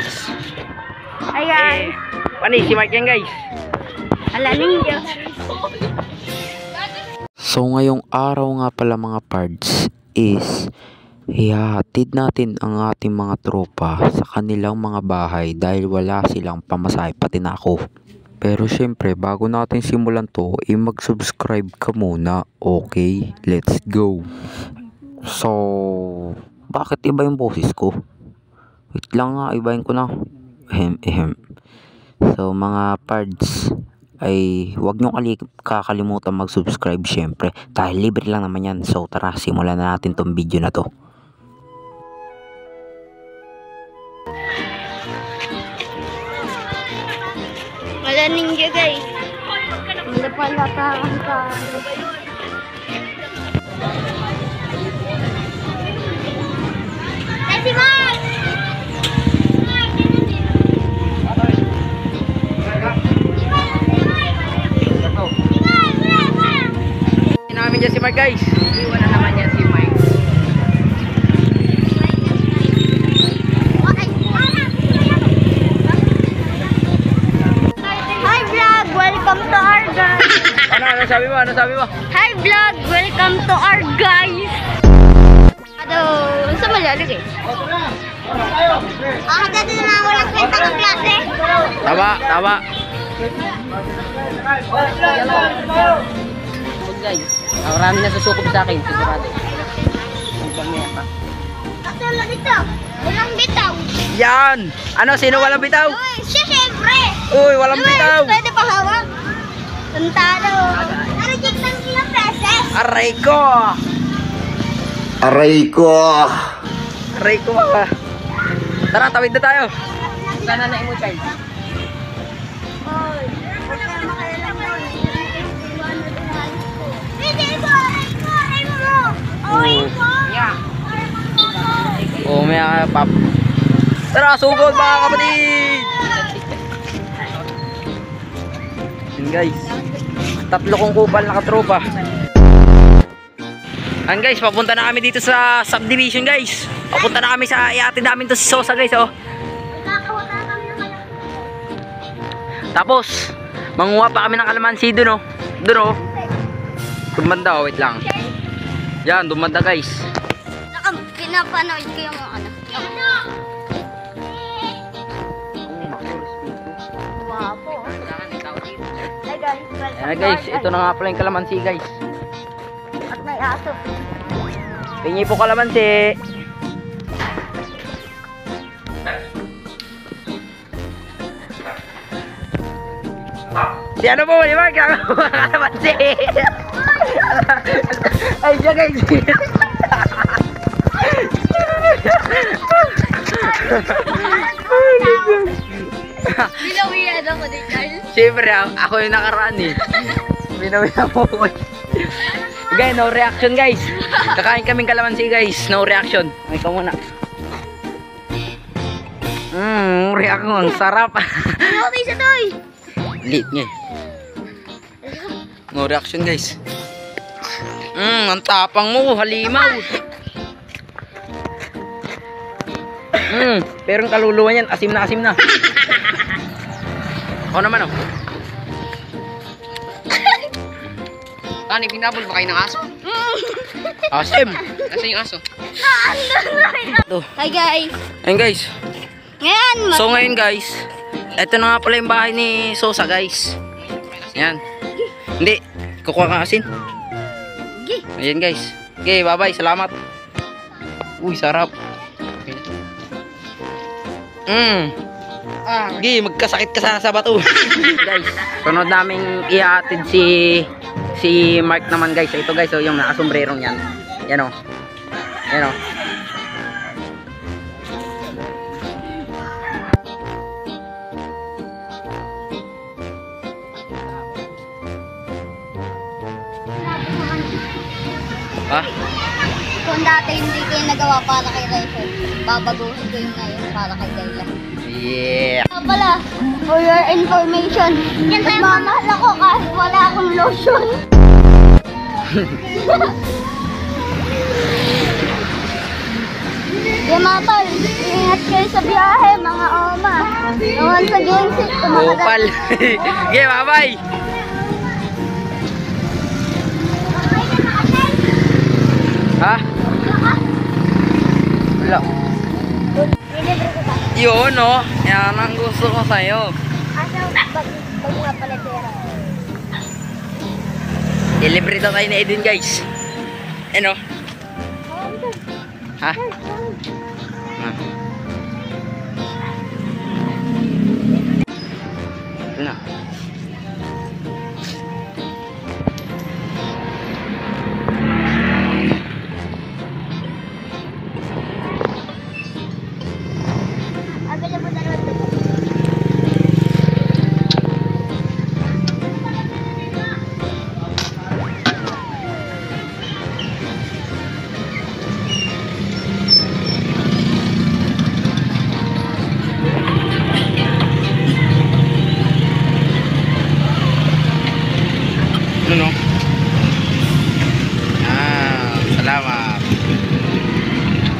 guys. Hi guys. Pani si Mark yan guys. Ala ninyo. So ngayong araw nga pala mga pards is ihahatid natin ang ating mga tropa sa kanilang mga bahay dahil wala silang pamasahe pati na ako. Pero syempre bago natin simulan to, mag-subscribe ka muna. Okay, let's go. So, bakit iba yung boses ko? Wait lang nga, ibahin ko na. So mga pards, ay huwag nyo kakalimutan mag-subscribe syempre dahil libre lang naman yan. So tara, simulan na natin tong video na to. Wala ninyo guys. Wala pala parang ka. Si Mark! Namin dyan si Mark guys. Iwan na naman yan si Mike. Hi vlog! Welcome to our guys! Ano sabi mo? Ano sabi mo? Hi vlog! Welcome to our guys! Saan malalagay? Dati na walang kwenta ng klase. Tama. Guys, marami na susukob sa akin, sigurado. Katulad dito, walang bitaw. Yan! Ano? Sino walang bitaw? Uy, siya syempre. Uy, walang bitaw! Pwede pa hawak. Tuntado. Nareject ng ilang beses. Aray ko! Aray ko mga. Tara, tawid na tayo. Sana na mo, child. Oh, may pap. Tara, sugod mga kapatid. Yan guys. Tatlo kong kupal na katropa. Yan guys, papunta na kami dito sa subdivision guys. Papunta na kami sa iatid namin to si Sosa guys oh. Tapos, manguha pa kami ng kalamansi dun oh. Dun oh. Dumanda oh, wait lang. Yan, dumanda guys. Pinapanood ko yung ano. Wapo. Ayan guys, ito na nga pala yung kalamansi guys. At may aso. Pingi po kalamansi. Si ano po, di ba? Kalamansi. Ay siya guys. Binawian ako din guys. Siyempre, ako yung nakaraan eh. Binawian mo ko. Guys, no reaction guys. Kakain kaming kalamansi guys. No reaction. May ka muna. Reaction. Ang sarap. Okay sa toy. Lit niya. No reaction guys. Ang tapang mo, halimaw. Pero ang kaluluwa niyan, asim na. Ako naman oh. Tani, pinabol ba kayo ng aso? Asim. Nasaan yung aso? Hi guys. Ayun guys. Ngayon, Ngayon guys, ito na nga pala yung bahay ni Sosa guys. Yan. Hindi, kukuha ka asin. Ayan guys. Okay, bye-bye. Salamat. Uy, sarap. Gi, magkasakit ka sana sa bato. Guys, sunod naming ihatid si Mark naman guys. Ito guys, oh, yung nakasombrerong yan. Yan oh. Yan oh. Ha? kung dati hindi ko yung nagawa para kay Rachel, babaguhin ko yung ngayon para kay Dayla. Yeah. Pala, for your information, nagmamahal ako kahit wala akong lotion. Mga tol, ingat kayo sa biyahe, mga oma. Naman sa games, Kupal. Okay, bye-bye. Ha? Wala. Nilibre ko ba? Yun, no? Yan ang gusto ko sa'yo. Asa, pag nga pala pera. Delivery na tayo na Edwin, guys. Ano? Ha? Ha? Na. Available na naman dito. Ano? Salamat.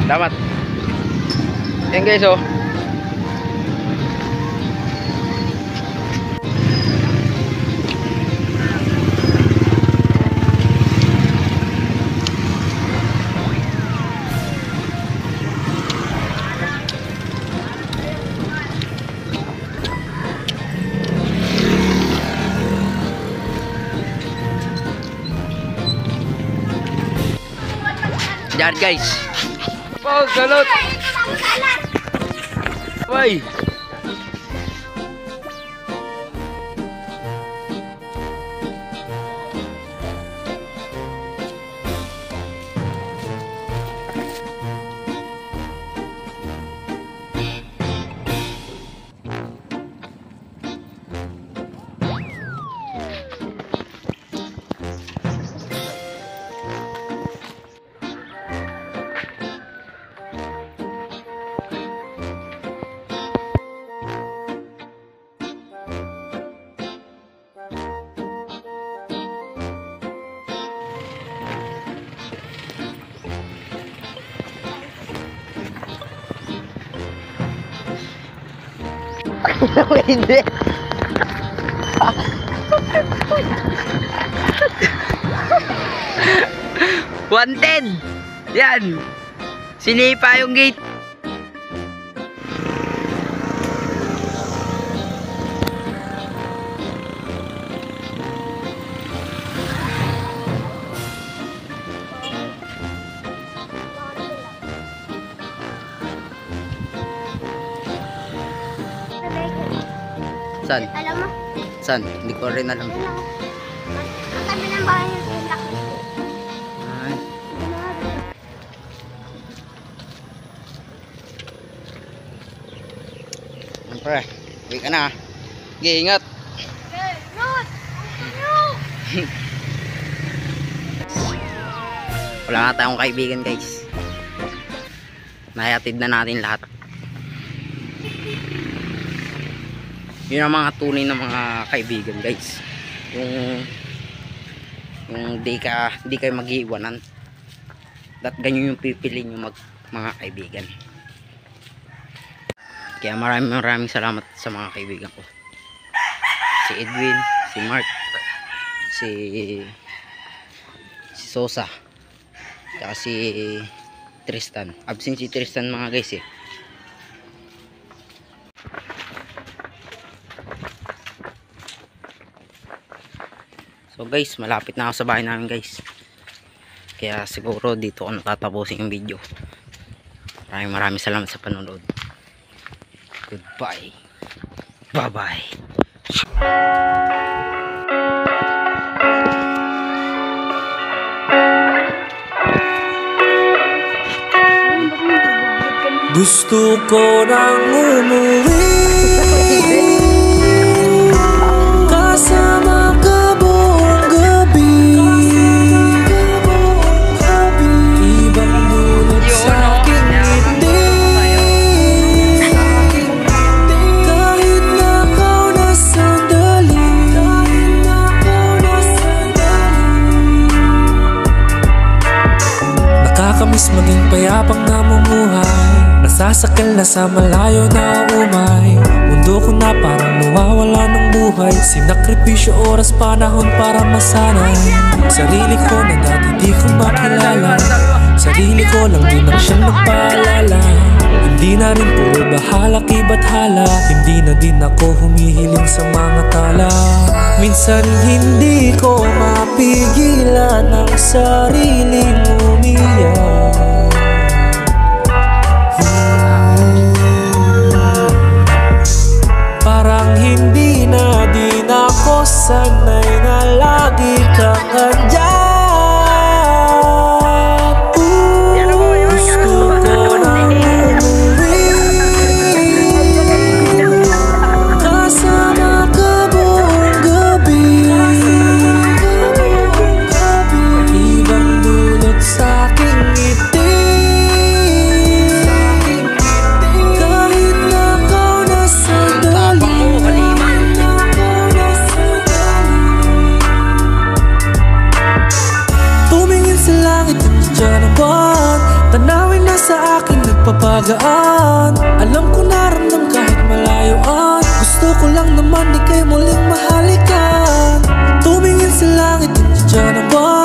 Salamat. Yan guys, oh. Yan guys. Oh, salot. Bye. Hindi. Wanted. Yan. Sinipa yung gate. San? Alam mo? San? Hindi ko rin alam. Yun lang. Ang tabi ng bahay ng tulak. Ay. Siyempre, uwi ka na. Sige, ingat. Wala na tayong kaibigan guys. Nahatid na natin lahat. Yun ang mga tunay na mga kaibigan guys. Yung di kayo mag-iiwanan. At ganyan yung pipiliin nyo mga kaibigan. Kaya maraming salamat sa mga kaibigan ko. Si Edwin, si Mark, si Sosa, at si Tristan. Absent si Tristan mga guys eh. So guys, malapit na ako sa bahay namin guys. Kaya siguro dito ako natatapusin yung video. Maraming salamat sa panonood. Goodbye. Bye-bye. Gusto ko nang umuwi kasama ka buong gabi. Ibang dulot sa'king ngiti, kahit nakaw na sandali. Nakakamiss maging payapang namumuhay, nasasakal na sa malayo na umay. Mundo buhay. Sinakripisyo, oras, panahon para masanay. Sarili ko na dati di ko makilala. Sarili ko lang din ang siyang nagpaalala. Hindi na rin puro bahala kay bathala. Hindi na din ako humihiling sa mga tala. Minsan hindi ko mapigilan ang sariling umiyak. Parang hindi na din ako sanay na lagi kang andyan. Gusto ko nang umuwi, kasama ka buong gabi. Ibang dulot sa'king ngiti. Kahit nakaw na sandali. Tumingin sa langit at nandiyan ang buwan. Tanawin na sa akin nagpapagaan. Alam ko naramdam kahit malayoan. Gusto ko lang naman ika'y muling mahalikan. Tumingin sa langit at nandiyan ang buwan.